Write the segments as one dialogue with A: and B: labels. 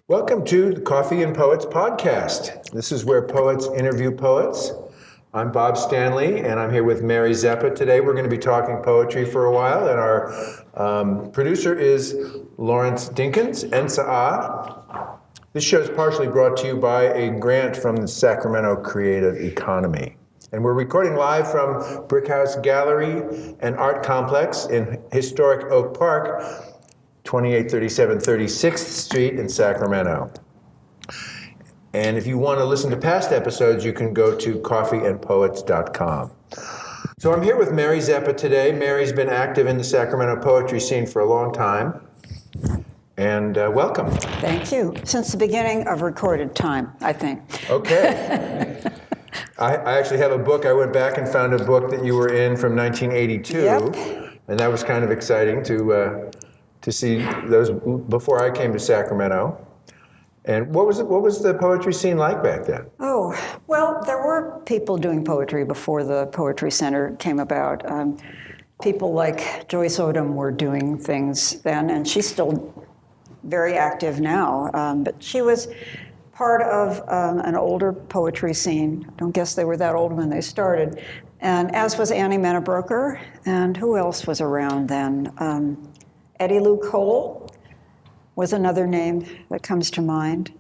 A: Welcome to the Coffee and Poets podcast. This is where poets interview poets. I'm Bob Stanley, and I'm here with Mary Zeppa today. We're going to be talking poetry for a while, and our producer is Lawrence Dinkins, NSAA. This show is partially brought to you by a grant from the Sacramento Creative Economy. And we're recording live from Brickhouse Gallery and Art Complex in historic Oak Park, 2837 36th Street in Sacramento. And if you want to listen to past episodes, you can go to coffeeandpoets.com. So I'm here with Mary Zeppa today. Mary's been active in the Sacramento poetry scene for a long time. And welcome.
B: Thank you. Since the beginning of recorded time, I think.
A: Okay. I actually have a book. I went back and found a book that you were in from 1982.
B: Yep.
A: And that was kind of exciting to see those before I came to Sacramento. And what was the poetry scene like back then?
B: Oh, well, there were people doing poetry before the Poetry Center came about. People like Joyce Odom were doing things then, and she's still very active now. But she was part of an older poetry scene. I don't guess they were that old when they started. And as was Annie Menabroker, and who else was around then? Eddie Lou Cole was another name that comes to mind.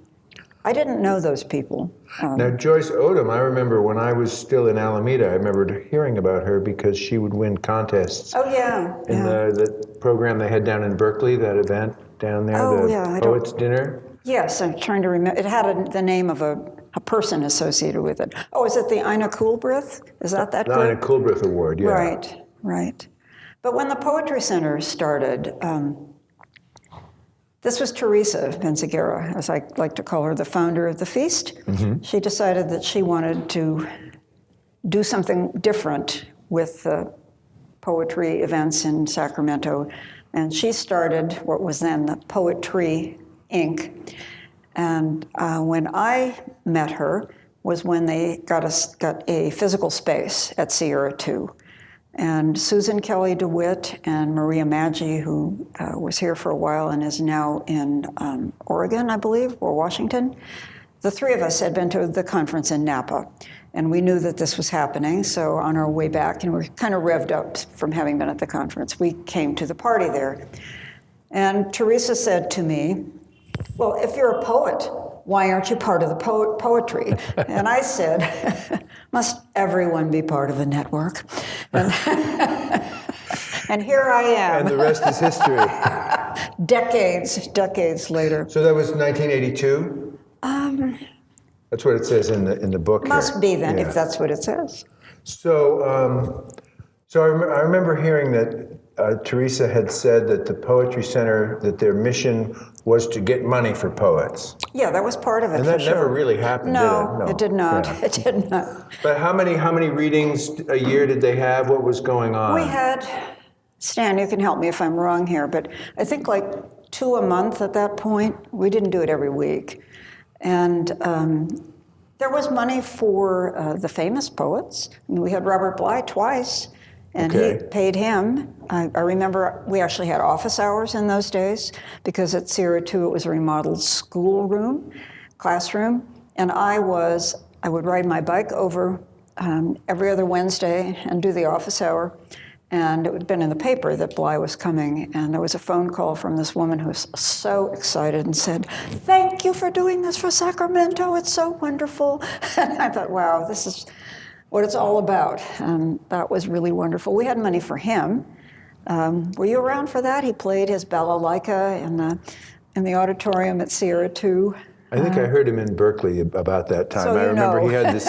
B: I didn't know those people.
A: Now, Joyce Odom, I remember when I was still in Alameda, I remember hearing about her because she would win contests.
B: Oh, yeah.
A: In the program they had down in Berkeley, that event down there, the Poets Dinner.
B: Yes, I'm trying to remember. It had the name of a person associated with it. Oh, is it the Ina Coolbrith? Is that
A: The
B: group?
A: Ina Coolbrith Award, yeah.
B: Right. But when the Poetry Center started, this was Teresa Benziguerra, as I like to call her, the founder of the Feast. Mm-hmm. She decided that she wanted to do something different with the poetry events in Sacramento, and she started what was then the Poetry Inc. And when I met her was when they got a physical space at Sierra 2. And Susan Kelly DeWitt and Maria Maggi, who was here for a while and is now in Oregon, I believe, or Washington. The three of us had been to the conference in Napa, and we knew that this was happening. So on our way back, and we were kind of revved up from having been at the conference, we came to the party there. And Teresa said to me, well, if you're a poet, why aren't you part of the poetry? And I said, must everyone be part of a network? And, and here I am.
A: And the rest is history.
B: Decades later.
A: So that was 1982? That's what it says in the book.
B: Must be then, if that's what it says.
A: So, I remember hearing that Teresa had said that the Poetry Center, that their mission was to get money for poets.
B: Yeah, that was part of it.
A: And that never really happened, did it?
B: No, it did not. Yeah. It did not.
A: But how many readings a year did they have? What was going on?
B: We had, Stan, you can help me if I'm wrong here, but I think like 2 a month at that point. We didn't do it every week. And there was money for the famous poets. We had Robert Bly twice. And he paid him. I remember we actually had office hours in those days because at Sierra 2 it was a remodeled schoolroom, classroom. And I would ride my bike over every other Wednesday and do the office hour. And it had been in the paper that Bly was coming. And there was a phone call from this woman who was so excited and said, "Thank you for doing this for Sacramento. It's so wonderful." And I thought, wow, this is what it's all about. And that was really wonderful. We had money for him. Were you around for that? He played his balalaika in the auditorium at Sierra 2.
A: I think I heard him in Berkeley about that time.
B: So
A: I remember he had this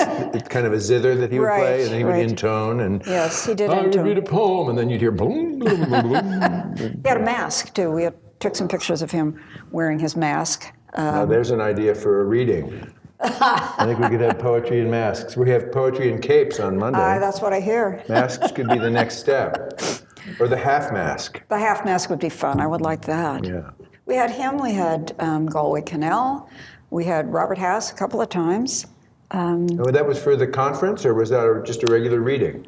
A: kind of a zither that he would play, and then he would intone. And
B: yes, he did
A: I would
B: intone.
A: read a poem, and then you'd hear boom, boom, boom, boom.
B: He had a mask, too. We took some pictures of him wearing his mask.
A: Now there's an idea for a reading. I think we could have poetry and masks. We have poetry and capes on Monday.
B: That's what I hear.
A: Masks could be the next step. Or the half mask.
B: The half mask would be fun. I would like that.
A: Yeah.
B: We had him. We had Galway Cannell. We had Robert Hass a couple of times.
A: That was for the conference, or was that just a regular reading?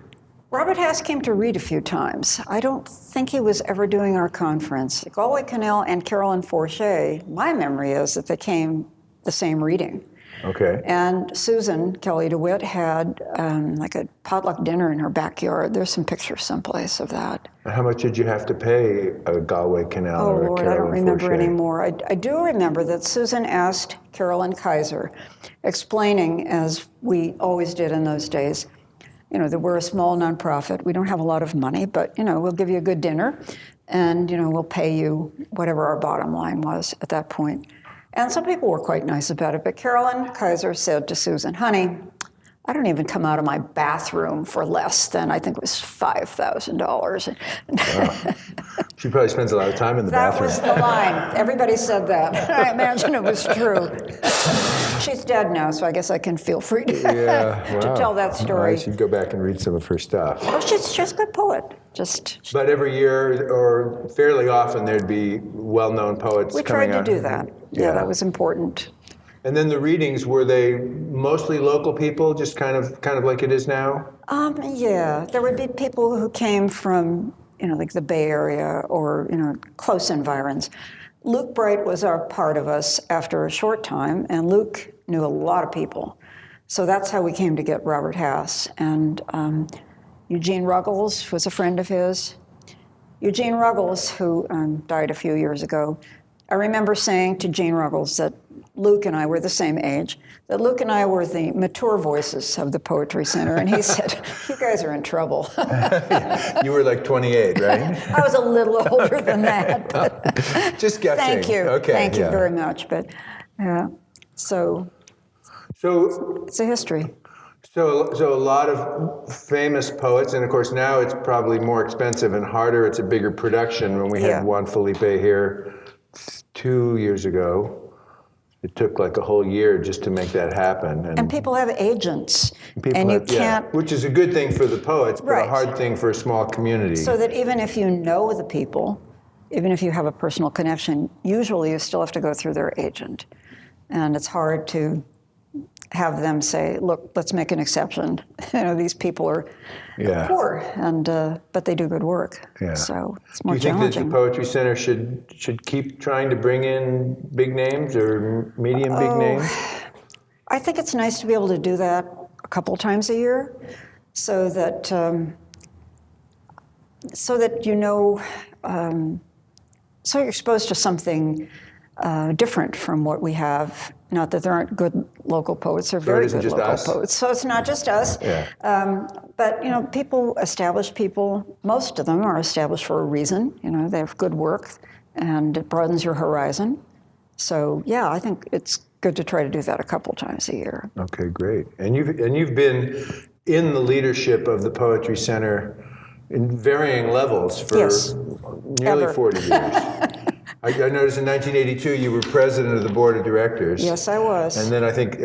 B: Robert Hass came to read a few times. I don't think he was ever doing our conference. Galway Connell and Carolyn Forche, my memory is that they came the same reading.
A: Okay.
B: And Susan Kelly DeWitt had like a potluck dinner in her backyard. There's some pictures someplace of that.
A: How much did you have to pay a Galway Connell
B: Oh,
A: or a
B: Lord,
A: Carolyn
B: I don't remember
A: Forche?
B: anymore. I do remember that Susan asked Carolyn Kaiser, explaining, as we always did in those days, that we're a small nonprofit. We don't have a lot of money, but, we'll give you a good dinner, and, we'll pay you whatever our bottom line was at that point. And some people were quite nice about it, but Carolyn Kaiser said to Susan, honey, I don't even come out of my bathroom for less than, I think it was $5,000.
A: Wow. She probably spends a lot of time in the bathroom.
B: That was the line. Everybody said that. I imagine it was true. She's dead now, so I guess I can feel free to, to tell that story.
A: I should go back and read some of her stuff.
B: Oh, she's a good poet.
A: But every year, or fairly often, there'd be well-known poets coming out.
B: We tried to do that. Yeah, that was important.
A: And then the readings, were they mostly local people, just kind of like it is now?
B: Yeah, there would be people who came from, like the Bay Area or, close environs. Luke Bright was our part of us after a short time, and Luke knew a lot of people. So that's how we came to get Robert Hass. And Eugene Ruggles was a friend of his. Eugene Ruggles, who died a few years ago, I remember saying to Gene Ruggles that Luke and I were the same age, that Luke and I were the mature voices of the Poetry Center, and he said, you guys are in trouble.
A: You were like 28, right?
B: I was a little older than that. But
A: just guessing.
B: Thank you.
A: Okay,
B: Thank you very much. But so it's a history.
A: So a lot of famous poets, and of course now it's probably more expensive and harder. It's a bigger production. When we had Juan Felipe here 2 years ago, it took like a whole year just to make that happen. And
B: people have agents, and you can't...
A: which is a good thing for the poets, but
B: Right.
A: a hard thing for a small community.
B: So that even if you know the people, even if you have a personal connection, usually you still have to go through their agent. And it's hard to have them say, look, let's make an exception. These people are poor, and but they do good work. Yeah. So it's more challenging.
A: Do you think that the Poetry Center should keep trying to bring in big names or medium big names?
B: I think it's nice to be able to do that a couple times a year, so that so you're exposed to something different from what we have. Not that there aren't good local poets, there are very good local poets. So it's not just us. Yeah. But established people, most of them are established for a reason. They have good work, and it broadens your horizon. So yeah, I think it's good to try to do that a couple times a year.
A: Okay, great. And you've been in the leadership of the Poetry Center in varying levels for nearly 40 years. I noticed in 1982 you were president of the board of directors.
B: Yes, I was.
A: And then I think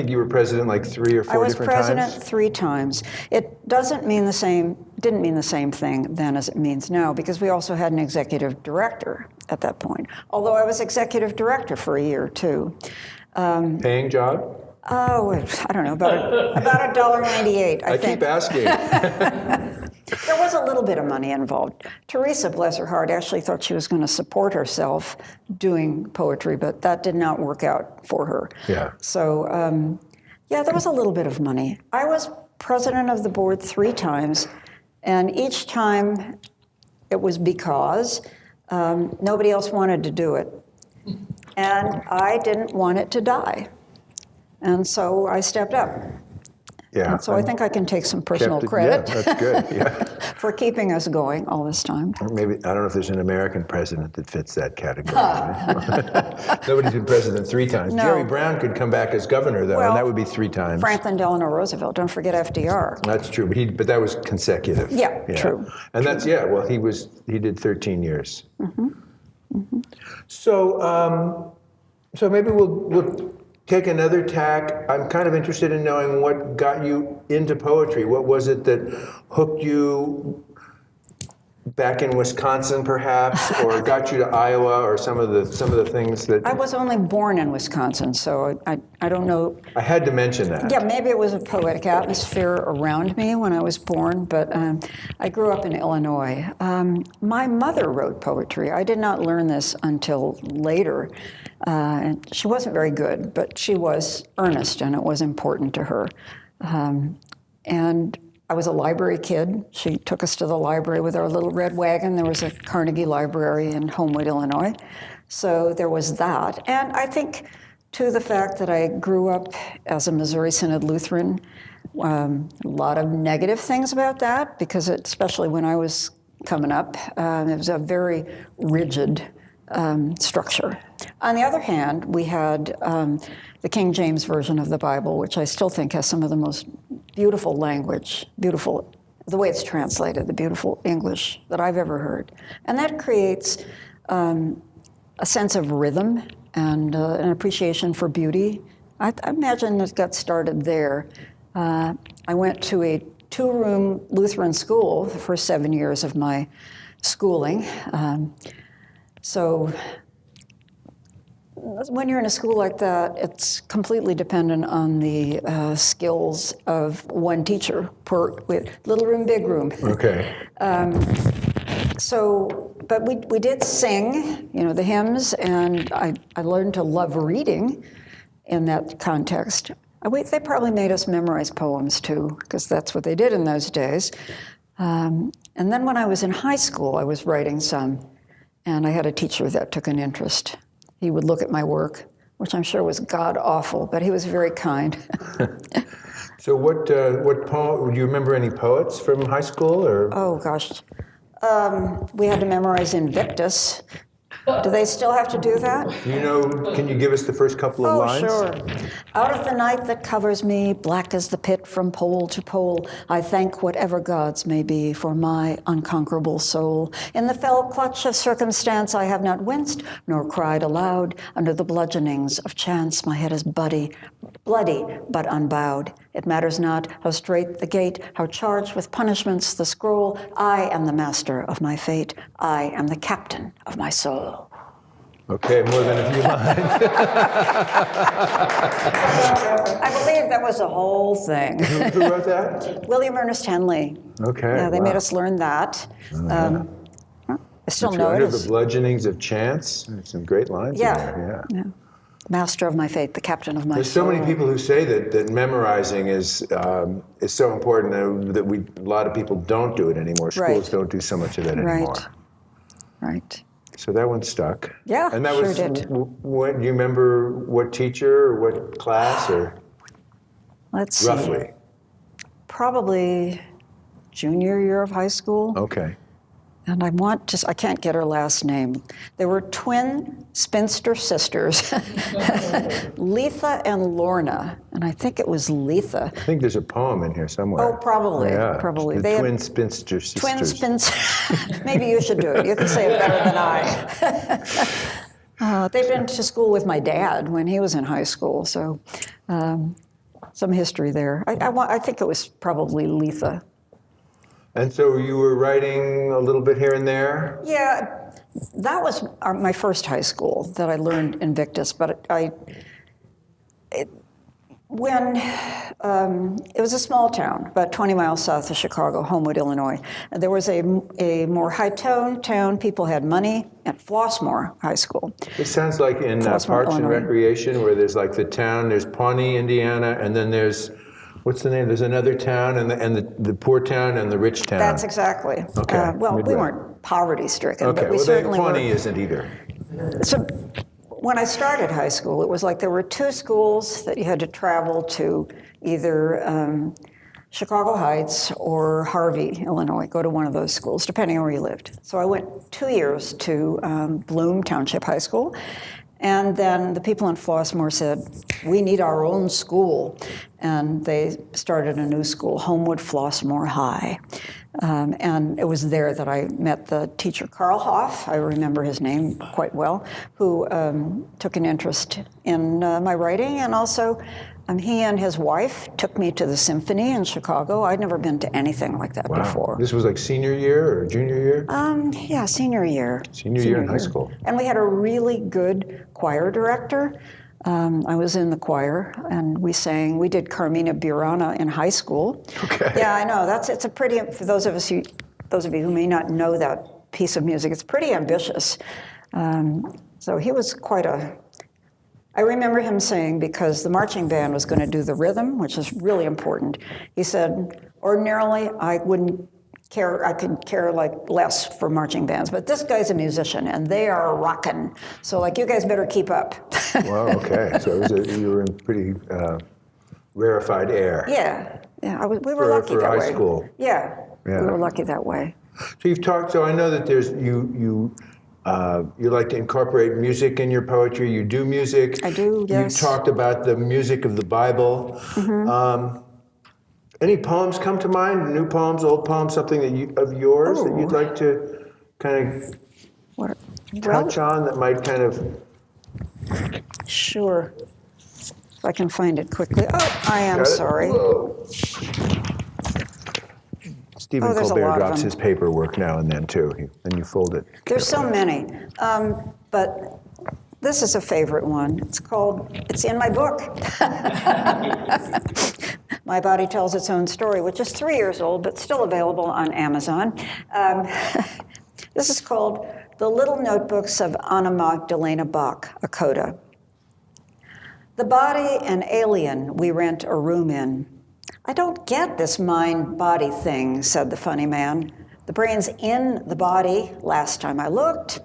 A: you were president like 3 or 4 different times?
B: I was president 3 times. It didn't mean the same thing then as it means now, because we also had an executive director at that point. Although I was executive director for a year too.
A: Paying job?
B: Oh, I don't know, about $1.98, I think.
A: Keep asking.
B: There was a little bit of money involved. Teresa, bless her heart, actually thought she was going to support herself doing poetry, but that did not work out for her. Yeah. So, there was a little bit of money. I was president of the board 3 times, and each time it was because nobody else wanted to do it. And I didn't want it to die. And so I stepped up. Yeah. And so I think I can take some personal credit.
A: Yeah, that's good. Yeah.
B: For keeping us going all this time.
A: Or maybe, I don't know if there's an American president that fits that category. Right? Nobody's been president 3 times. No. Jerry Brown could come back as governor, though, and that would be 3 times.
B: Franklin Delano Roosevelt. Don't forget FDR.
A: That's true, but that was consecutive.
B: Yeah, true.
A: And that's, he did 13 years.
B: Mm-hmm. Mm-hmm.
A: So maybe we'll take another tack. I'm kind of interested in knowing what got you into poetry. What was it that hooked you back in Wisconsin, perhaps, or got you to Iowa, or some of the things that
B: I was only born in Wisconsin, so I don't know.
A: I had to mention that.
B: Yeah, maybe it was a poetic atmosphere around me when I was born, but I grew up in Illinois. My mother wrote poetry. I did not learn this until later. And she wasn't very good, but she was earnest, and it was important to her. And I was a library kid. She took us to the library with our little red wagon. There was a Carnegie Library in Homewood, Illinois. So there was that. And I think, too, the fact that I grew up as a Missouri Synod Lutheran, a lot of negative things about that, because especially when I was coming up, it was a very rigid structure. On the other hand, we had the King James Version of the Bible, which I still think has some of the most beautiful language, beautiful, the way it's translated, the beautiful English that I've ever heard. And that creates a sense of rhythm and an appreciation for beauty. I imagine it got started there. I went to a 2-room Lutheran school the first 7 years of my schooling. So when you're in a school like that, it's completely dependent on the skills of one teacher per little room, big room.
A: Okay.
B: But we did sing, the hymns, and I learned to love reading in that context. They probably made us memorize poems too, because that's what they did in those days. And then when I was in high school, I was writing some. And I had a teacher that took an interest. He would look at my work, which I'm sure was god-awful, but he was very kind.
A: So what poem, do you remember any poets from high school? Or?
B: Oh, gosh. We had to memorize Invictus. Do they still have to do that?
A: Can you give us the first couple of lines?
B: Oh, sure. Out of the night that covers me, black as the pit from pole to pole, I thank whatever gods may be for my unconquerable soul. In the fell clutch of circumstance, I have not winced nor cried aloud. Under the bludgeonings of chance, my head is bloody but unbowed. It matters not how straight the gate, how charged with punishments the scroll. I am the master of my fate. I am the captain of my soul.
A: Okay, more than a few lines.
B: I believe that was the whole thing.
A: Who wrote that?
B: William Ernest Henley.
A: Okay.
B: Yeah, they made us learn that. I still know it.
A: Under the bludgeonings of chance. Some great lines in there.
B: Yeah. Master of my fate, the captain of my
A: There's
B: soul.
A: so many people who say that memorizing is so important that a lot of people don't do it anymore. Schools don't do so much of that anymore.
B: Right.
A: So that one stuck.
B: Yeah,
A: and that
B: sure
A: was,
B: did.
A: Do you remember what teacher or what class or?
B: Let's see.
A: Roughly.
B: Probably junior year of high school.
A: Okay.
B: And I can't get her last name. There were twin spinster sisters, Letha and Lorna, and I think it was Letha.
A: I think there's a poem in here somewhere.
B: Oh, probably,
A: yeah.
B: probably.
A: The twin spinster sisters.
B: Twin spinster. Maybe you should do it. You can say it better than I. They've been to school with my dad when he was in high school, so some history there. I think it was probably Letha.
A: And so you were writing a little bit here and there?
B: Yeah, that was my first high school that I learned Invictus, but it was a small town, about 20 miles south of Chicago, Homewood, Illinois. And there was a more high-tone town. People had money at Flossmoor High School.
A: It sounds like in Parks
B: Illinois.
A: and Recreation, where there's like the town, there's Pawnee, Indiana, and then there's, what's the name? There's another town, and the poor town and the rich town.
B: That's exactly.
A: Okay.
B: We weren't poverty-stricken,
A: okay.
B: but we
A: Well,
B: certainly
A: Pawnee
B: were.
A: isn't either.
B: So when I started high school, it was like there were two schools that you had to travel to, either Chicago Heights or Harvey, Illinois, go to one of those schools, depending on where you lived. So I went 2 years to Bloom Township High School. And then the people in Flossmoor said, we need our own school. and they started a new school, Homewood Flossmoor High. And it was there that I met the teacher, Carl Hoff, I remember his name quite well, who took an interest in my writing, and also he and his wife took me to the symphony in Chicago. I'd never been to anything like that before.
A: This was like senior year or junior year?
B: Yeah, senior year.
A: Senior year in high school.
B: And we had a really good choir director. I was in the choir, and we did Carmina Burana in high school.
A: Okay.
B: Yeah, I know. It's a pretty, for those of you who may not know that piece of music, it's pretty ambitious. So he was I remember him saying, because the marching band was going to do the rhythm, which is really important, he said, ordinarily I wouldn't care, I could care like less for marching bands, but this guy's a musician and they are rocking. So like, you guys better keep up.
A: Wow, okay. So you were in pretty rarefied air.
B: Yeah, we were lucky that way.
A: For high school.
B: Yeah, we were lucky that way.
A: So I know that there's, you like to incorporate music in your poetry. You do music.
B: I do, yes.
A: You talked about the music of the Bible. Mm-hmm. Any poems come to mind? New poems, old poems, something of yours that you'd like to kind of touch on that might kind of...
B: Sure. If I can find it quickly. Oh, I am sorry.
A: Whoa. Stephen Colbert drops his paperwork now and then, too, and you fold it.
B: There's so many, but this is a favorite one. It's in my book. My Body Tells Its Own Story, which is 3 years old, but still available on Amazon. This is called The Little Notebooks of Anna Magdalena Bach, a coda. The body an alien we rent a room in. I don't get this mind-body thing, said the funny man. The brain's in the body last time I looked.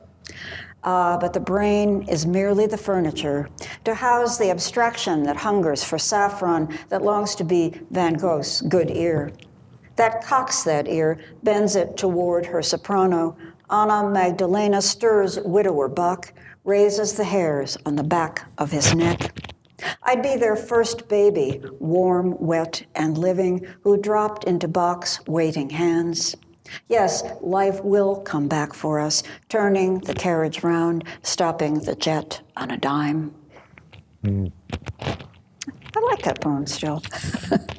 B: But the brain is merely the furniture to house the abstraction that hungers for saffron, that longs to be Van Gogh's good ear. That cocks that ear, bends it toward her soprano. Anna Magdalena stirs widower Bach, raises the hairs on the back of his neck. I'd be their first baby, warm, wet, and living, who dropped into Bach's waiting hands. Yes, life will come back for us, turning the carriage round, stopping the jet on a dime. I like that poem still.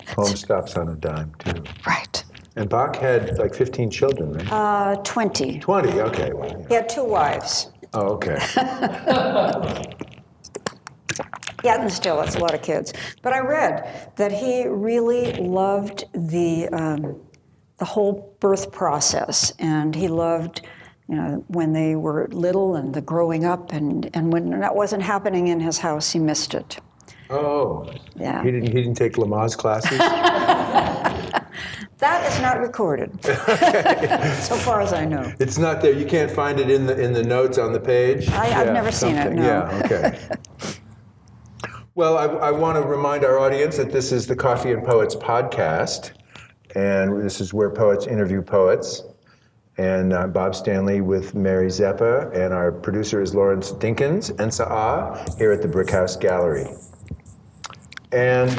A: Poem stops on a dime, too.
B: Right.
A: And Bach had like 15 children, right?
B: 20.
A: 20, okay. Well, yeah.
B: He had 2 wives.
A: Oh, okay.
B: Yeah, and still, that's a lot of kids. But I read that he really loved the whole birth process, and he loved, when they were little and the growing up, and when that wasn't happening in his house, he missed it.
A: Oh,
B: yeah.
A: He didn't take Lamaze classes?
B: That is not recorded, so far as I know.
A: It's not there. You can't find it in the notes on the page.
B: I've never seen it. No.
A: Yeah. Okay. Well, I want to remind our audience that this is the Coffee and Poets podcast, and this is where poets interview poets. And I'm Bob Stanley with Mary Zeppa, and our producer is Lawrence Dinkins, NSAA, here at the Brickhouse Gallery. And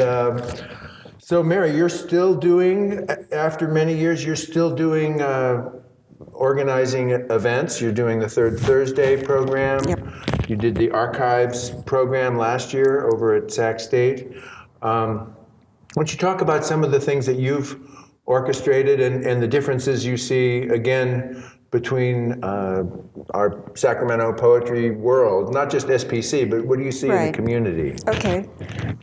A: so, Mary, you're still doing, after many years, you're still doing organizing events. You're doing the Third Thursday program.
B: Yep.
A: You did the Archives program last year over at Sac State. Why don't you talk about some of the things that you've orchestrated and the differences you see, again, between our Sacramento poetry world, not just SPC, but what do you see in the community?
B: Okay.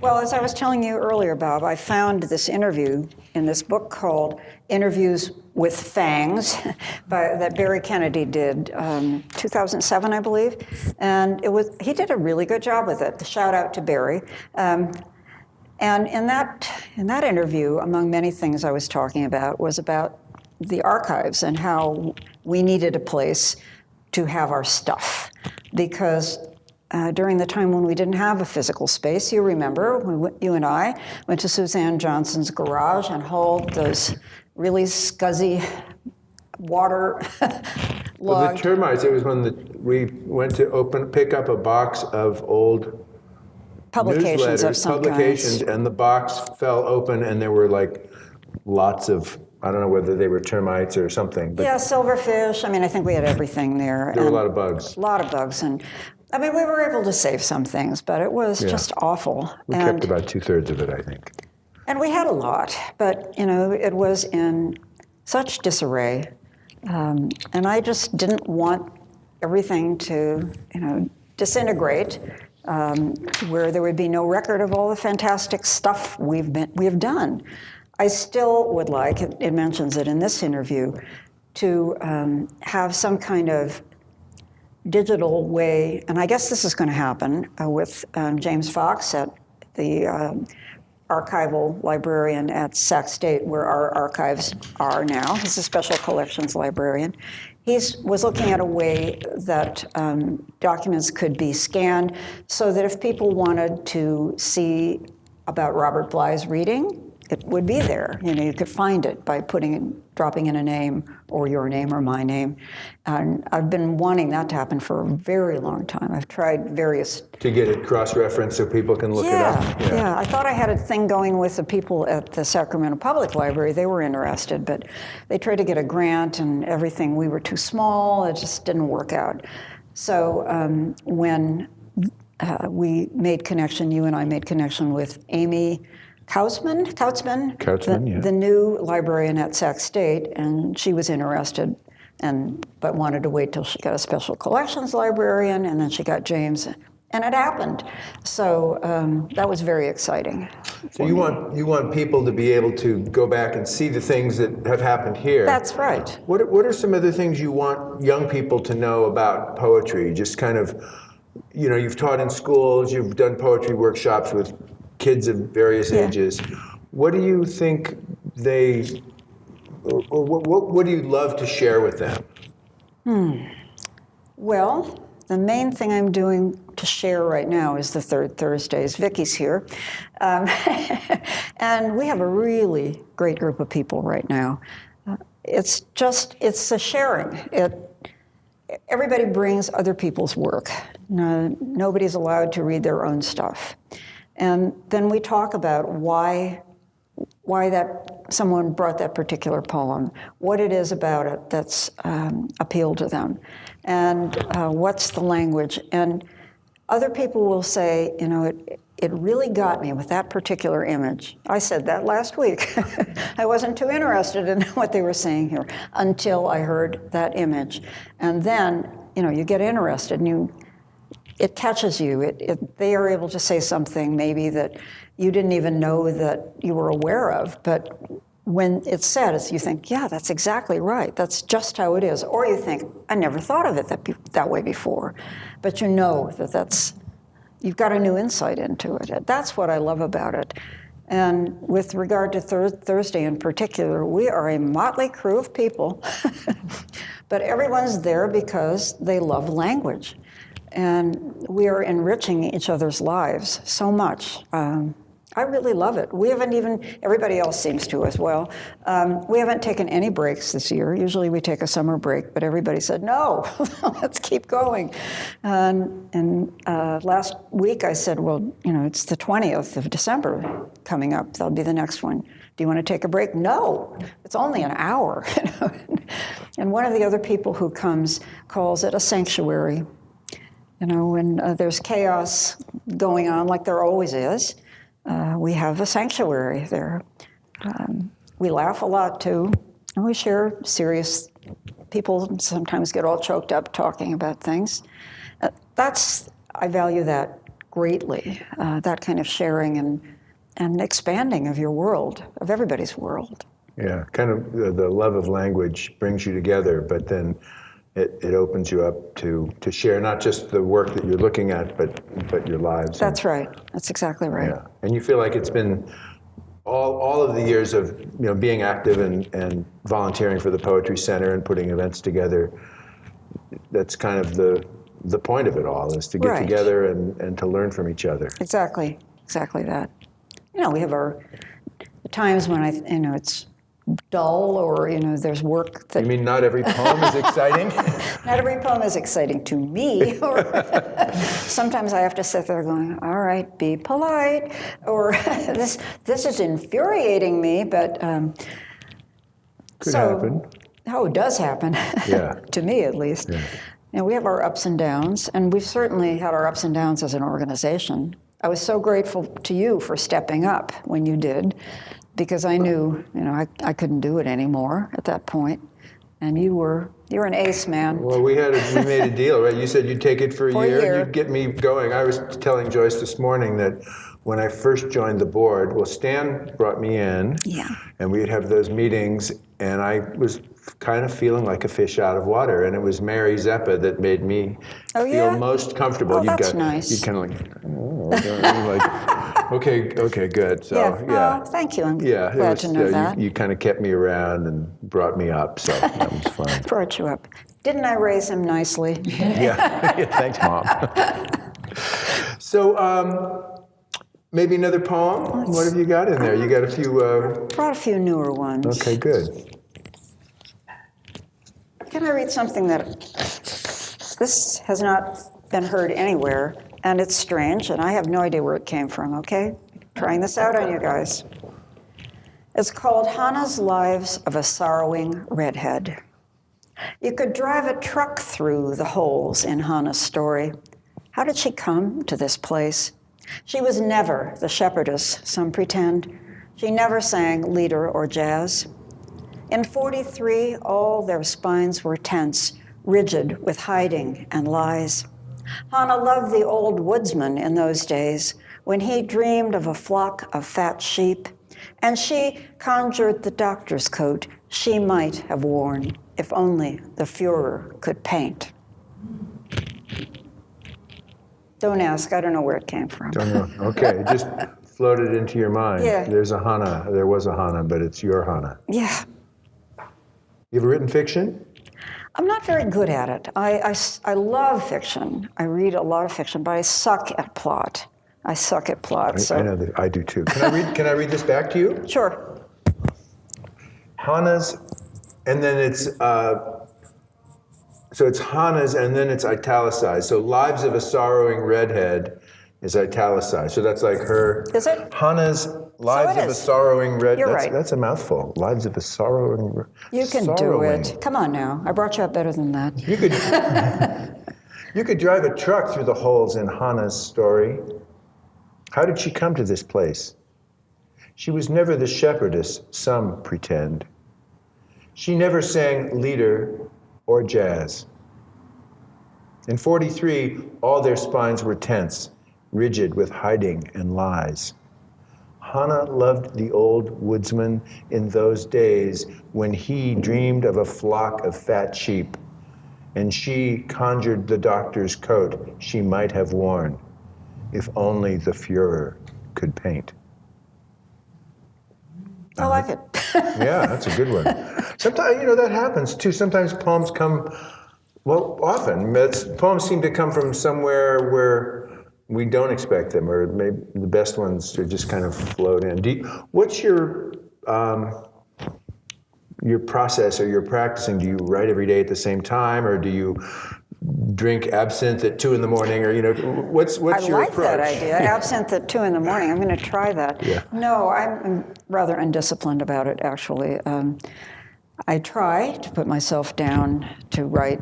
B: Well, as I was telling you earlier, Bob, I found this interview in this book called Interviews with Fangs that Barry Kennedy did, 2007, I believe. And he did a really good job with it. Shout out to Barry. And in that interview, among many things I was talking about, was about the archives and how we needed a place to have our stuff. Because during the time when we didn't have a physical space, you remember, you and I went to Suzanne Johnson's garage and hauled those really scuzzy water
A: Well, the termites, it was when we went to pick up a box of old
B: Publications of
A: newsletters,
B: some
A: publications,
B: kinds.
A: and the box fell open, and there were like lots of, I don't know whether they were termites or something, but
B: Yeah, silverfish. I mean, I think we had everything there.
A: there were a
B: and
A: lot of bugs.
B: A lot of bugs. And I mean, we were able to save some things, but it was just awful.
A: We kept about 2/3 of it, I think.
B: And we had a lot, but, you know, it was in such disarray. And I just didn't want everything to, you know, disintegrate, where there would be no record of all the fantastic stuff we've done. I still would like, it mentions it in this interview, to have some kind of digital way, and I guess this is going to happen with James Fox at the archival librarian at Sac State, where our archives are now. He's a special collections librarian. He was looking at a way that documents could be scanned so that if people wanted to see about Robert Bly's reading, it would be there. You know, you could find it by dropping in a name or your name or my name. And I've been wanting that to happen for a very long time. I've tried various...
A: To get it cross-referenced so people can look it up?
B: Yeah. I thought I had a thing going with the people at the Sacramento Public Library. They were interested, but they tried to get a grant and everything. We were too small. It just didn't work out. So when we made connection, you and I made connection with Amy Kautzman,
A: yeah.
B: The new librarian at Sac State, and she was interested, but wanted to wait till she got a special collections librarian, and then she got James, and it happened. So that was very exciting.
A: So you want people to be able to go back and see the things that have happened here.
B: That's right.
A: What are some other things you want young people to know about poetry? Just kind of, you know, you've taught in schools, you've done poetry workshops with kids of various ages. What do you think what do you love to share with them?
B: Well, the main thing I'm doing to share right now is the third Thursdays. Vicky's here. And we have a really great group of people right now. It's a sharing. Everybody brings other people's work. Nobody's allowed to read their own stuff. And then we talk about why that someone brought that particular poem, what it is about it that's appealed to them, and what's the language. And other people will say, you know, it really got me with that particular image. I said that last week. I wasn't too interested in what they were saying here until I heard that image. And then, you know, you get interested and it catches you. They are able to say something maybe that you didn't even know that you were aware of, but when it's said, you think, yeah, that's exactly right. That's just how it is. Or you think, I never thought of it that way before. But you know you've got a new insight into it. That's what I love about it. And with regard to Thursday in particular, we are a motley crew of people, but everyone's there because they love language. And we are enriching each other's lives so much. I really love it. We haven't everybody else seems to as well. We haven't taken any breaks this year. Usually we take a summer break, but everybody said, no, let's keep going. And last week I said, well, you know, it's the 20th of December coming up. That'll be the next one. Do you want to take a break? No, it's only an hour. And one of the other people who comes calls it a sanctuary. You know, when there's chaos going on, like there always is, we have a sanctuary there. We laugh a lot, too, and we share serious. People sometimes get all choked up talking about things. I value that greatly, that kind of sharing and expanding of your world, of everybody's world.
A: Yeah, kind of the love of language brings you together, but then it opens you up to share not just the work that you're looking at, but your lives.
B: That's right. That's exactly right.
A: Yeah, and you feel like it's been all of the years of, you know, being active and volunteering for the Poetry Center and putting events together. That's kind of the point of it all, is to get together and to learn from each other.
B: Exactly that. You know, we have the times when it's dull or, there's work that...
A: You mean not every poem is exciting?
B: Not every poem is exciting to me. Or sometimes I have to sit there going, all right, be polite. Or this is infuriating me, but...
A: Could happen.
B: Oh, it does happen.
A: Yeah.
B: To me, at least.
A: Yeah.
B: We have our ups and downs, and we've certainly had our ups and downs as an organization. I was so grateful to you for stepping up when you did, because I knew, I couldn't do it anymore at that point. And you're an ace, man.
A: Well, we made a deal, right? You said you'd take it for a year. You'd get me going. I was telling Joyce this morning that when I first joined the board, Stan brought me in, and we'd have those meetings, and I was kind of feeling like a fish out of water, and it was Mary Zeppa that made me feel most comfortable.
B: Oh, that's nice.
A: You kind of like, okay, good. So
B: Oh, thank you. I'm glad to know that.
A: You kind of kept me around and brought me up, so that was fun.
B: Brought you up. Didn't I raise him nicely?
A: Yeah. Thanks, Mom. So, maybe another poem? What have you got in there? You got a few...
B: Brought a few newer ones.
A: Okay, good.
B: Can I read something that... This has not been heard anywhere, and it's strange, and I have no idea where it came from, okay? Trying this out on you guys. It's called Hannah's Lives of a Sorrowing Redhead. You could drive a truck through the holes in Hannah's story. How did she come to this place? She was never the shepherdess, some pretend. She never sang lieder or jazz. In 43, all their spines were tense, rigid with hiding and lies. Hannah loved the old woodsman in those days when he dreamed of a flock of fat sheep, and she conjured the doctor's coat she might have worn if only the Führer could paint. Don't ask, I don't know where it came from.
A: Don't know. Okay, just floated into your mind.
B: Yeah.
A: There was a Hannah, but it's your Hannah.
B: Yeah.
A: You ever written fiction?
B: I'm not very good at it. I love fiction. I read a lot of fiction, but I suck at plot. I
A: know that I do too. Can I read this back to you?
B: Sure.
A: Hannah's, and then it's so it's Hannah's, and then it's italicized. So Lives of a Sorrowing Redhead is italicized. So that's like her.
B: Is it?
A: Hannah's Lives of a Sorrowing Redhead.
B: You're right.
A: That's a mouthful. Lives of a Sorrowing.
B: You can do it. Come on now. I brought you up better than that.
A: You could drive a truck through the holes in Hannah's story. How did she come to this place? She was never the shepherdess, some pretend. She never sang lieder or jazz. In 43, all their spines were tense, rigid with hiding and lies. Hannah loved the old woodsman in those days when he dreamed of a flock of fat sheep, and she conjured the doctor's coat she might have worn if only the Führer could paint.
B: I like it.
A: Yeah, that's a good one. Sometimes, that happens too. Sometimes poems come, often. Poems seem to come from somewhere where we don't expect them, or maybe the best ones are just kind of float in. What's your process or your practicing? Do you write every day at the same time, or do you drink absinthe at 2 a.m, or what's your approach?
B: I like that idea. Absinthe at 2 a.m. I'm going to try that.
A: Yeah.
B: No, I'm rather undisciplined about it, actually. I try to put myself down to write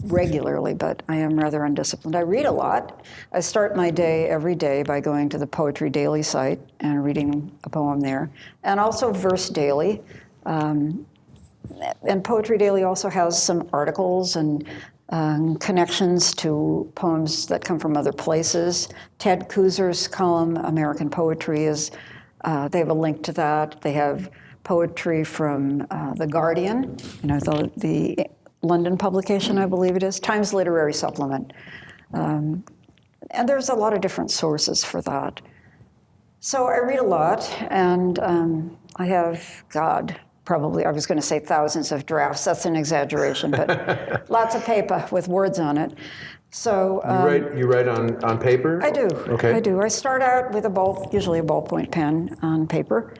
B: regularly, but I am rather undisciplined. I read a lot. I start my day every day by going to the Poetry Daily site and reading a poem there, and also Verse Daily. And Poetry Daily also has some articles and connections to poems that come from other places. Ted Kuzer's column, American Poetry, they have a link to that. They have poetry from The Guardian, the London publication, I believe it is, Times Literary Supplement. And there's a lot of different sources for that. So I read a lot, and I have, probably, I was going to say thousands of drafts. That's an exaggeration, but lots of paper with words on it. So
A: you write on paper?
B: I do.
A: Okay.
B: I do. I start out with usually a ballpoint pen on paper,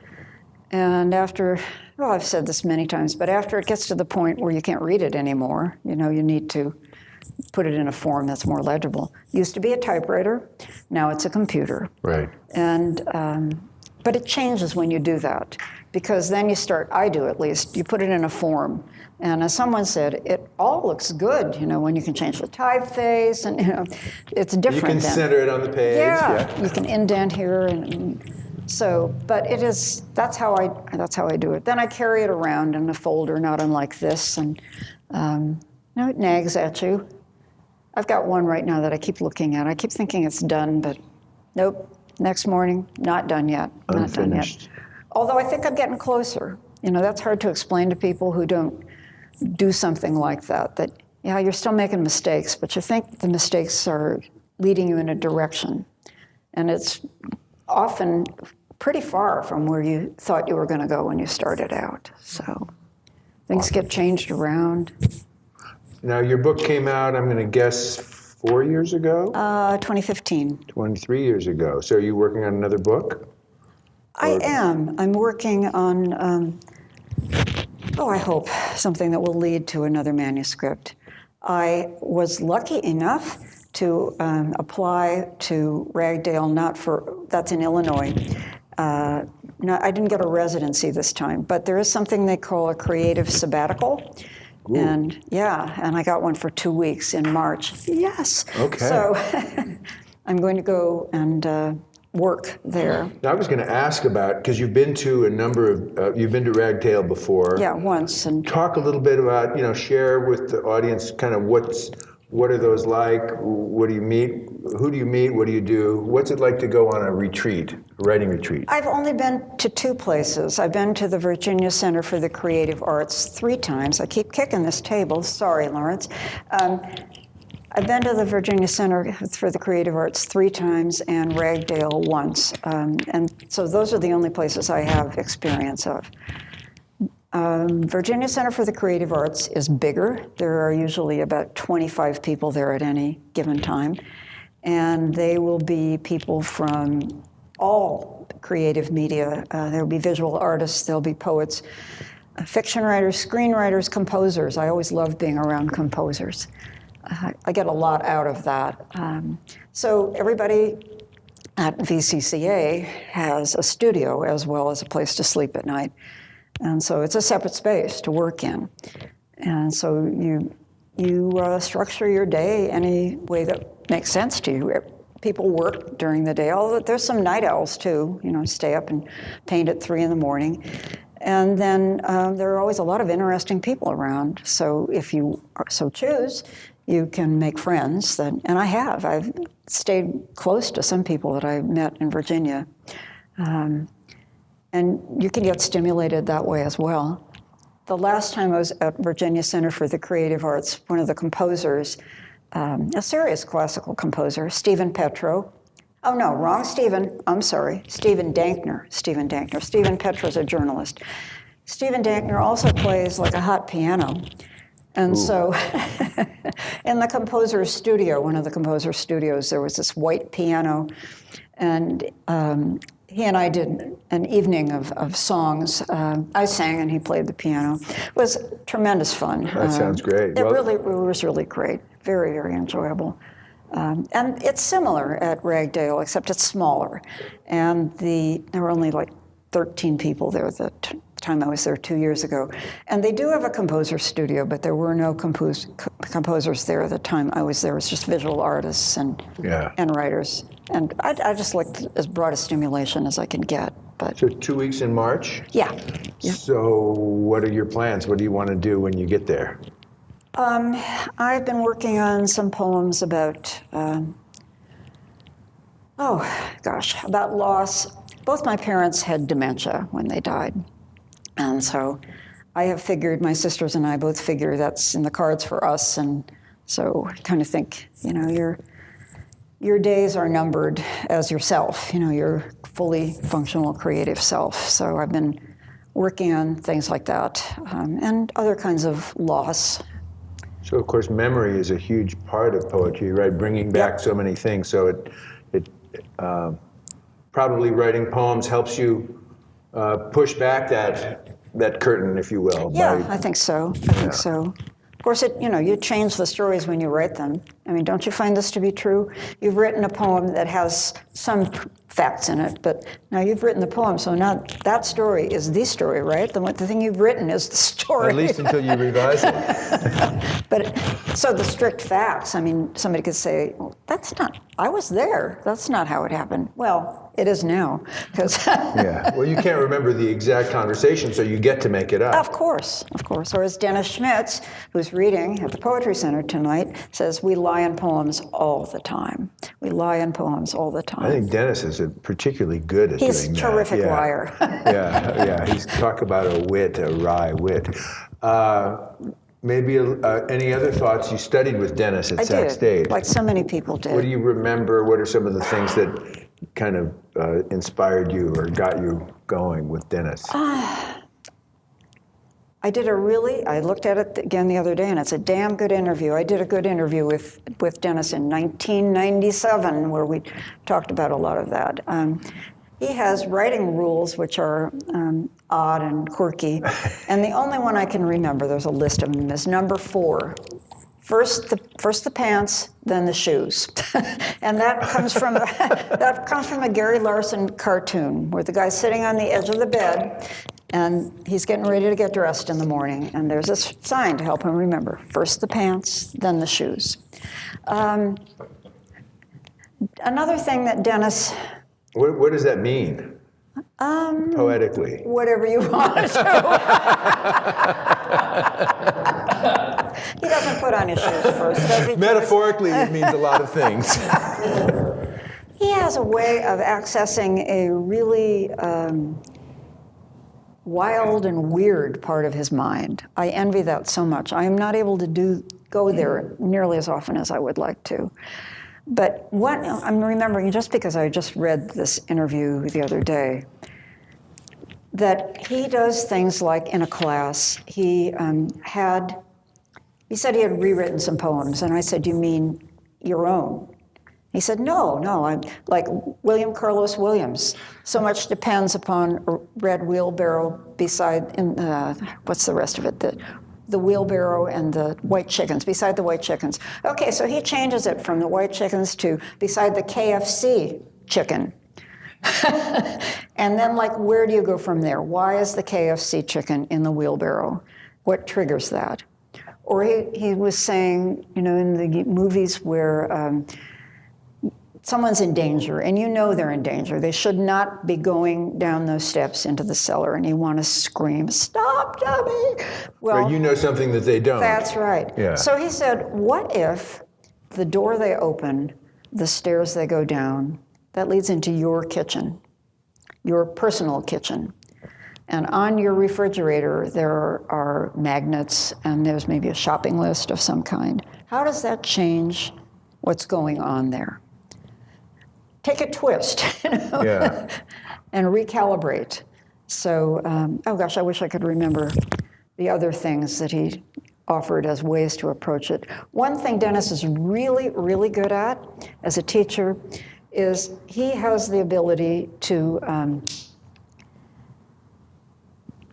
B: And after, well, I've said this many times, but after it gets to the point where you can't read it anymore, you know, you need to put it in a form that's more legible. Used to be a typewriter, now it's a computer.
A: Right.
B: And, but it changes when you do that, because then you start, I do at least, you put it in a form. And as someone said, it all looks good, you know, when you can change the typeface, and, you know, it's different.
A: You can center it on the page.
B: Yeah, you can indent here, and so, but it is, that's how I do it. Then I carry it around in a folder, not unlike this, and you know, it nags at you. I've got one right now that I keep looking at. I keep thinking it's done, but nope. Next morning, not done yet. Not done yet. Although I think I'm getting closer. You know, that's hard to explain to people who don't do something like that. That, yeah, you're still making mistakes, but you think the mistakes are leading you in a direction. And it's often pretty far from where you thought you were going to go when you started out. So things get changed around.
A: Now, your book came out, I'm going to guess, 4 years ago?
B: 2015.
A: 23 years ago. So are you working on another book?
B: I am. I'm working on, I hope, something that will lead to another manuscript. I was lucky enough to apply to Ragdale, that's in Illinois. No, I didn't get a residency this time, but there is something they call a creative sabbatical. Ooh. And I got one for 2 weeks in March. Yes.
A: Okay.
B: So I'm going to go and work there.
A: Now, I was going to ask about, because you've been to a number of, you've been to Ragdale before.
B: Yeah, once. And
A: talk a little bit about, you know, share with the audience kind of what are those like? What do you meet? Who do you meet? What do you do? What's it like to go on a retreat, a writing retreat?
B: I've only been to 2 places. I've been to the Virginia Center for the Creative Arts 3 times. I keep kicking this table. Sorry, Lawrence. I've been to the Virginia Center for the Creative Arts 3 times and Ragdale once. And so those are the only places I have experience of. Virginia Center for the Creative Arts is bigger. There are usually about 25 people there at any given time. And they will be people from all creative media. There will be visual artists, there'll be poets, fiction writers, screenwriters, composers. I always love being around composers. I get a lot out of that. So everybody at VCCA has a studio as well as a place to sleep at night. And so it's a separate space to work in. And so you structure your day any way that makes sense to you. People work during the day, although there's some night owls too, you know, stay up and paint at 3 a.m. And then there are always a lot of interesting people around. So if you so choose, you can make friends. And I have. I've stayed close to some people that I met in Virginia. And you can get stimulated that way as well. The last time I was at Virginia Center for the Creative Arts, one of the composers, a serious classical composer, Stephen Petro. Oh no, wrong Stephen, I'm sorry, Stephen Dankner. Stephen Petro's a journalist. Stephen Dankner also plays like a hot piano. And Ooh. So in the composer's studio, one of the composer's studios, there was this white piano, and he and I did an evening of songs. I sang and he played the piano. It was tremendous fun.
A: That sounds great.
B: It was really great. Very, very enjoyable. And it's similar at Ragdale, except it's smaller. And there were only like 13 people there the time I was there 2 years ago. And they do have a composer studio, but there were no composers there at the time I was there. It was just visual artists and writers. And I just liked as broad a stimulation as I can get. But
A: so 2 weeks in March?
B: Yeah.
A: So what are your plans? What do you want to do when you get there?
B: I've been working on some poems about, about loss. Both my parents had dementia when they died. And so I have figured, my sisters and I both figure that's in the cards for us. And so I kind of think, you know, your days are numbered as yourself, you know, your fully functional creative self. So I've been working on things like that and other kinds of loss.
A: So of course, memory is a huge part of poetry, right? Bringing back so many things. So it probably writing poems helps you push back that curtain, if you will.
B: Yeah, I think so. I think so. Of course, you change the stories when you write them. I mean, don't you find this to be true? You've written a poem that has some facts in it, but now you've written the poem, so now that story is the story, right? The thing you've written is the story.
A: At least until you revise it.
B: But so the strict facts, I mean, somebody could say, well, I was there. That's not how it happened. Well, it is now, because...
A: Yeah, well, you can't remember the exact conversation, so you get to make it up.
B: Of course. Or as Dennis Schmitz, who's reading at the Poetry Center tonight, says, we lie in poems all the time. We lie in poems all the time.
A: I think Dennis is particularly good at doing that.
B: He's a terrific liar.
A: Yeah. He's talk about a wry wit. Maybe any other thoughts? You studied with Dennis at Sac State.
B: Like so many people did.
A: What do you remember? What are some of the things that kind of inspired you or got you going with Dennis?
B: I looked at it again the other day, and it's a damn good interview. I did a good interview with Dennis in 1997, where we talked about a lot of that. He has writing rules which are odd and quirky, and the only one I can remember, there's a list of them, is number 4. First the pants, then the shoes, and that comes from a Gary Larson cartoon where the guy's sitting on the edge of the bed, and he's getting ready to get dressed in the morning, and there's a sign to help him remember: first the pants, then the shoes. Another thing that Dennis.
A: What does that mean? Poetically.
B: Whatever you want. He doesn't put on his shoes first, does he?
A: Metaphorically, it means a lot of things.
B: He has a way of accessing a really wild and weird part of his mind. I envy that so much. I am not able to go there nearly as often as I would like to. But what I'm remembering, just because I just read this interview the other day, that he does things like in a class, he said he had rewritten some poems, and I said, you mean your own? He said, no, I'm like William Carlos Williams. So much depends upon a red wheelbarrow beside, what's the rest of it? The wheelbarrow and the white chickens, beside the white chickens. Okay, so he changes it from the white chickens to beside the KFC chicken. And then, like, where do you go from there? Why is the KFC chicken in the wheelbarrow? What triggers that? Or he was saying, in the movies where someone's in danger, and they're in danger. They should not be going down those steps into the cellar, and you want to scream, "Stop, dummy!" Well,
A: you know something that they don't.
B: That's right.
A: Yeah.
B: So he said, what if the door they open, the stairs they go down, that leads into your kitchen, your personal kitchen. And on your refrigerator, there are magnets, and there's maybe a shopping list of some kind. How does that change what's going on there? Take a twist,
A: Yeah.
B: and recalibrate. So, I wish I could remember the other things that he offered as ways to approach it. One thing Dennis is really, really good at as a teacher is he has the ability to,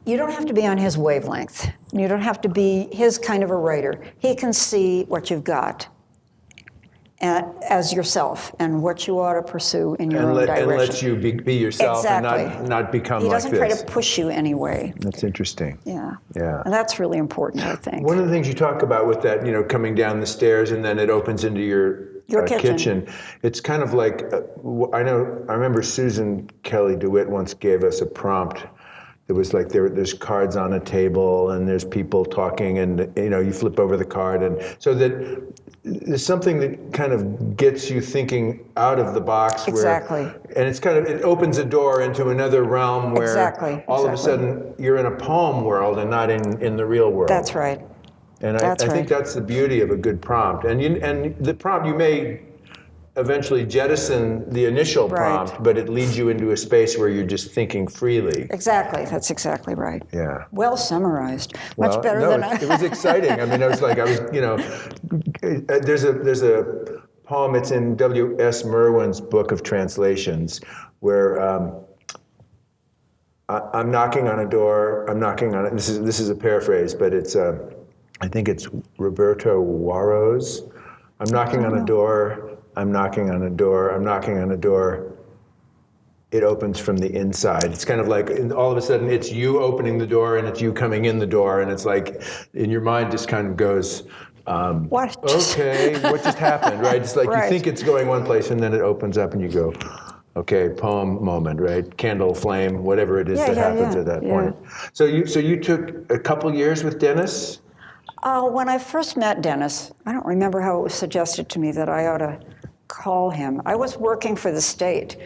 B: you don't have to be on his wavelength. You don't have to be his kind of a writer. He can see what you've got as yourself and what you ought to pursue in your own direction. And
A: lets you be yourself.
B: Exactly.
A: And not become
B: he
A: like this.
B: He doesn't try to push you anyway.
A: That's interesting.
B: Yeah.
A: Yeah.
B: And that's really important, I think.
A: One of the things you talk about with that, coming down the stairs and then it opens into your kitchen. It's kind of like, I remember Susan Kelly DeWitt once gave us a prompt. It was like there's cards on a table and there's people talking and you flip over the card, and so that there's something that kind of gets you thinking out of the box.
B: Exactly.
A: And it opens a door into another realm where all of a sudden you're in a poem world and not in the real world.
B: That's right.
A: And I think that's the beauty of a good prompt. And the prompt, you may eventually jettison the initial prompt, but it leads you into a space where you're just thinking freely.
B: Exactly. That's exactly right.
A: Yeah.
B: Well summarized. Much better than I...
A: It was exciting. I mean, there's a poem, it's in W.S. Merwin's book of translations, where I'm knocking on a door. I'm knocking on it. This is a paraphrase, but it's I think it's Roberto Juarez. I'm knocking on a door. I'm knocking on a door. I'm knocking on a door. It opens from the inside. It's kind of like all of a sudden it's you opening the door and it's you coming in the door, and it's like in your mind just kind of goes,
B: What?
A: okay, what just happened, right? It's like
B: Right.
A: you think it's going one place and then it opens up and you go, okay, poem moment, right? Candle, flame, whatever it is that happens at that point. So you took a couple years with Dennis?
B: When I first met Dennis, I don't remember how it was suggested to me that I ought to call him. I was working for the state,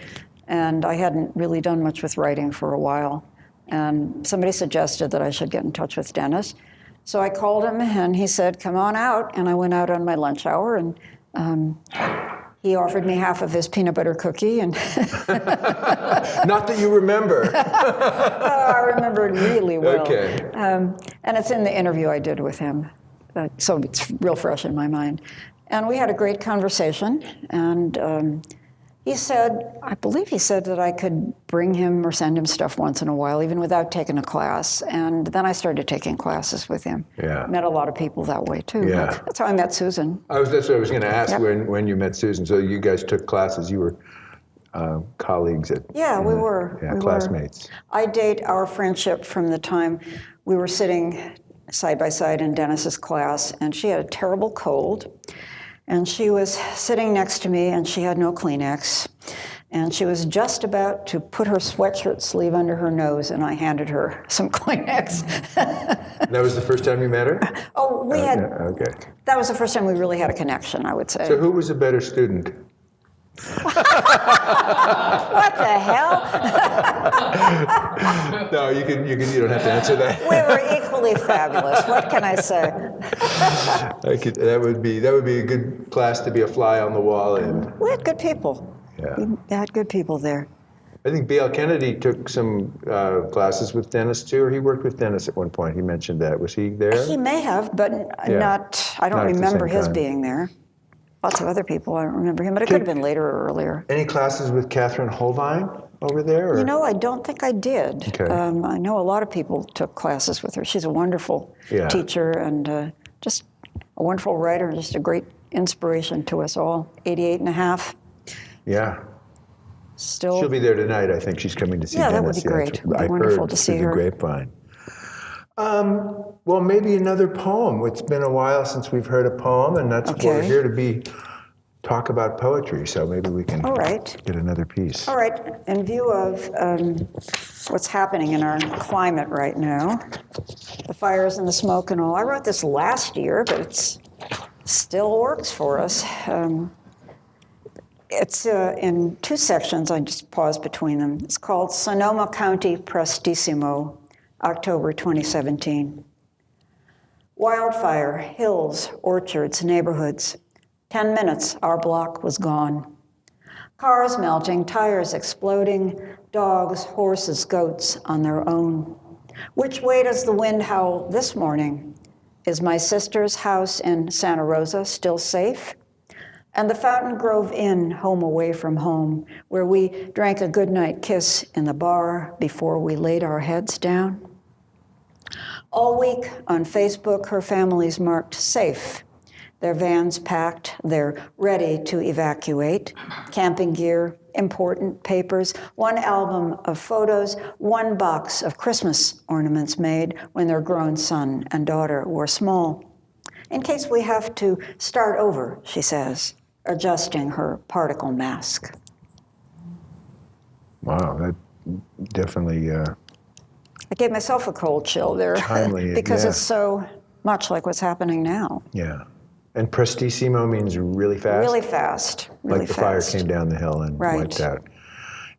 B: and I hadn't really done much with writing for a while. And somebody suggested that I should get in touch with Dennis. So I called him, and he said, come on out. And I went out on my lunch hour, and he offered me half of his peanut butter cookie. And
A: Not that you remember.
B: I remember it really well.
A: Okay.
B: And it's in the interview I did with him. So it's real fresh in my mind. And we had a great conversation. And he said, I believe he said that I could bring him or send him stuff once in a while, even without taking a class. And then I started taking classes with him.
A: Yeah.
B: Met a lot of people that way, too.
A: Yeah.
B: That's how I met Susan.
A: That's what I was going to ask.
B: Yep.
A: When you met Susan. So you guys took classes. You were colleagues at
B: We were.
A: classmates.
B: I date our friendship from the time we were sitting side by side in Dennis's class, and she had a terrible cold. And she was sitting next to me, and she had no Kleenex. And she was just about to put her sweatshirt sleeve under her nose, and I handed her some Kleenex.
A: That was the first time you met her?
B: Oh, we had,
A: Okay.
B: that was the first time we really had a connection, I would say.
A: So who was a better student?
B: What the hell?
A: No, you don't have to answer that.
B: We were equally fabulous. What can I say?
A: That would be a good class to be a fly on the wall in.
B: We had good people.
A: Yeah.
B: We had good people there.
A: I think B.L. Kennedy took some classes with Dennis too, or he worked with Dennis at one point. He mentioned that. Was he there?
B: He may have, but I don't
A: Not at the
B: remember
A: same
B: his
A: time.
B: being there. Lots of other people, I don't remember him, but it could have been later or earlier.
A: Any classes with Catherine Holbein over there? Or?
B: You know, I don't think I did.
A: Okay.
B: I know a lot of people took classes with her. She's a wonderful teacher and just a wonderful writer, just a great inspiration to us all. 88 and a half.
A: Yeah.
B: Still.
A: She'll be there tonight. I think she's coming to see Dennis.
B: That would be great. It would be
A: I
B: wonderful
A: heard
B: to see
A: through
B: her.
A: the grapevine. Well, maybe another poem. It's been a while since we've heard a poem, and that's what we're here to talk about poetry. So maybe we can get another piece.
B: All right. In view of what's happening in our climate right now, the fires and the smoke and all, I wrote this last year, but it still works for us. It's in two sections. I just paused between them. It's called Sonoma County Prestissimo, October 2017. Wildfire, hills, orchards, neighborhoods. 10 minutes, our block was gone. Cars melting, tires exploding, dogs, horses, goats on their own. Which way does the wind howl this morning? Is my sister's house in Santa Rosa still safe? And the Fountain Grove Inn, home away from home, where we drank a goodnight kiss in the bar before we laid our heads down? All week on Facebook, her family's marked safe. Their vans packed, they're ready to evacuate. Camping gear, important papers, one album of photos, one box of Christmas ornaments made when their grown son and daughter were small. In case we have to start over, she says, adjusting her particle mask.
A: Wow, that definitely
B: I gave myself a cold chill there
A: timely,
B: because it's so much like what's happening now.
A: Yeah. And prestissimo means really fast?
B: Really fast. Really
A: like the
B: fast.
A: fire came down the hill and wiped out.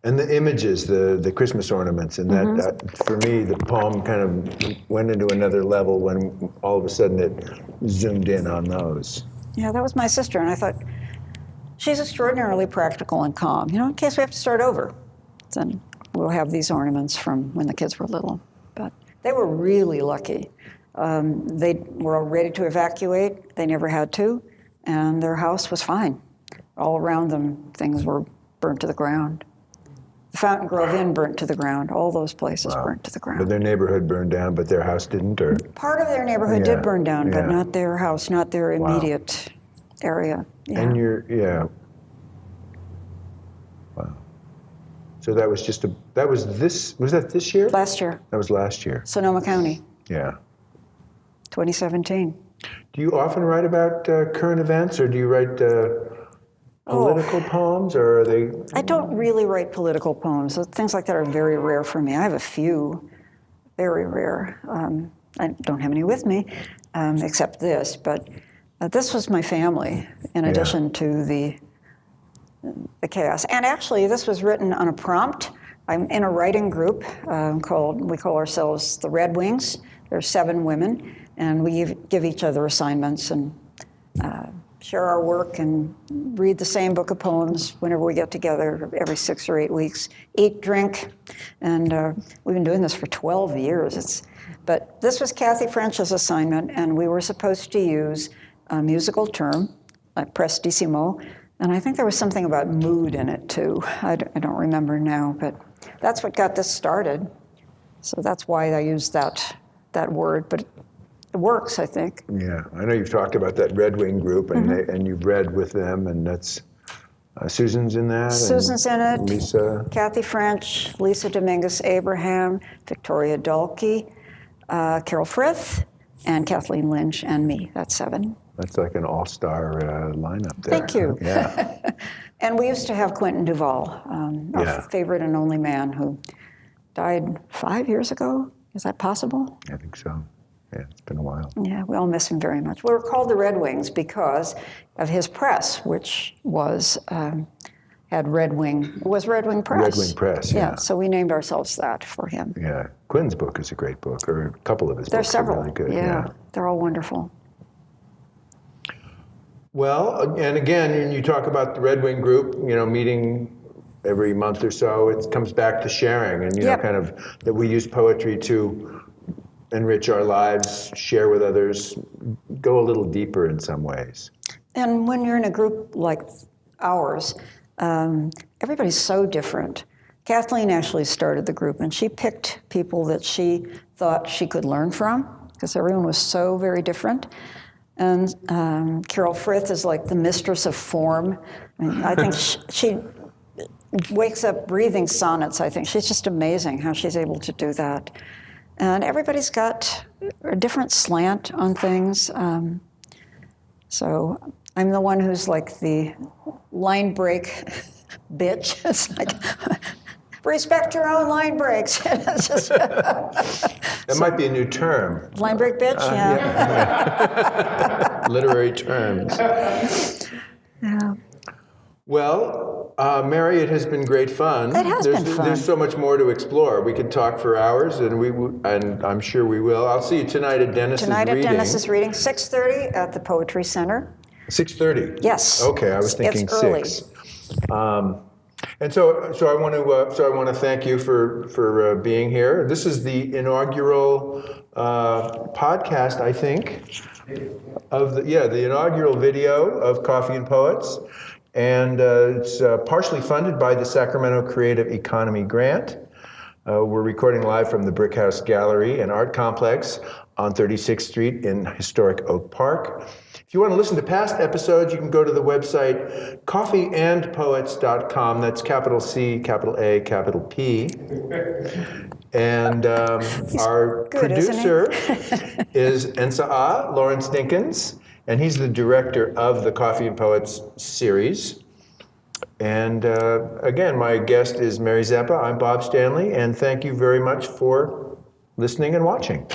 A: And the images, the Christmas ornaments, and that, for me, the poem kind of went into another level when all of a sudden it zoomed in on those.
B: Yeah, that was my sister, and I thought, she's extraordinarily practical and calm. You know, in case we have to start over, then we'll have these ornaments from when the kids were little. But they were really lucky. They were all ready to evacuate. They never had to, and their house was fine. All around them, things were burnt to the ground. The Fountain Grove Inn burnt to the ground. All those places burnt to the ground.
A: But their neighborhood burned down, but their house didn't, or?
B: Part of their neighborhood did burn down, but not their house, not their immediate area. Yeah.
A: And wow. So that was was that this year?
B: Last year.
A: That was last year.
B: Sonoma County,
A: Yeah.
B: 2017.
A: Do you often write about current events, or do you write political poems, or are they?
B: I don't really write political poems. Things like that are very rare for me. I have a few, very rare. I don't have any with me, except this, but this was my family, in addition to the chaos. And actually, this was written on a prompt. I'm in a writing group we call ourselves the Red Wings. There are 7 women, and we give each other assignments and share our work and read the same book of poems whenever we get together every 6 or 8 weeks, eat, drink, and we've been doing this for 12 years. But this was Kathy French's assignment, and we were supposed to use a musical term, like prestissimo, and I think there was something about mood in it too. I don't remember now, but that's what got this started. So that's why I used that word, but it works, I think.
A: Yeah, I know you've talked about that Red Wing group, and and you've read with them, and that's Susan's in that.
B: Susan's in it.
A: Lisa.
B: Kathy French, Lisa Dominguez Abraham, Victoria Dalkey, Carol Frith, and Kathleen Lynch, and me. That's 7.
A: That's like an all-star lineup there.
B: Thank you.
A: Yeah.
B: And we used to have Quentin Duvall, our favorite and only man, who died 5 years ago. Is that possible?
A: I think so. Yeah, it's been a while.
B: Yeah, we all miss him very much. We were called the Red Wings because of his press, which was had Red Wing. It was Red Wing Press.
A: Red Wing Press. Yeah.
B: So we named ourselves that for him.
A: Yeah, Quinn's book is a great book, or a couple of his
B: There's
A: books
B: several.
A: are really good.
B: Yeah, they're all wonderful.
A: Well, and again, when you talk about the Red Wing group, meeting every month or so, it comes back to sharing, and kind of that we use poetry to enrich our lives, share with others, go a little deeper in some ways.
B: And when you're in a group like ours, everybody's so different. Kathleen actually started the group, and she picked people that she thought she could learn from, because everyone was so very different. And Carol Frith is like the mistress of form. I think she wakes up breathing sonnets, I think. She's just amazing how she's able to do that. And everybody's got a different slant on things. So I'm the one who's like the line break bitch. It's like, respect your own line breaks. It's just,
A: that might be a new term.
B: Line break bitch, yeah.
A: Literary terms.
B: Yeah.
A: Well, Mary, it has been great fun.
B: It has been fun.
A: There's so much more to explore. We could talk for hours, and I'm sure we will. I'll see you tonight at Dennis's reading.
B: Tonight at Dennis's reading, 6:30 at the Poetry Center.
A: 6:30.
B: Yes.
A: Okay, I was thinking
B: it's early.
A: 6. And so I want to thank you for being here. This is the inaugural podcast, I think, of the inaugural video of Coffee and Poets, and it's partially funded by the Sacramento Creative Economy Grant. We're recording live from the Brickhouse Gallery and Art Complex on 36th Street in historic Oak Park. If you want to listen to past episodes, you can go to the website coffeeandpoets.com. That's capital C, capital A, capital P. And our
B: good,
A: producer is NSAA, Lawrence Dinkins, and he's the director of the Coffee and Poets series. And again, my guest is Mary Zeppa. I'm Bob Stanley, and thank you very much for listening and watching.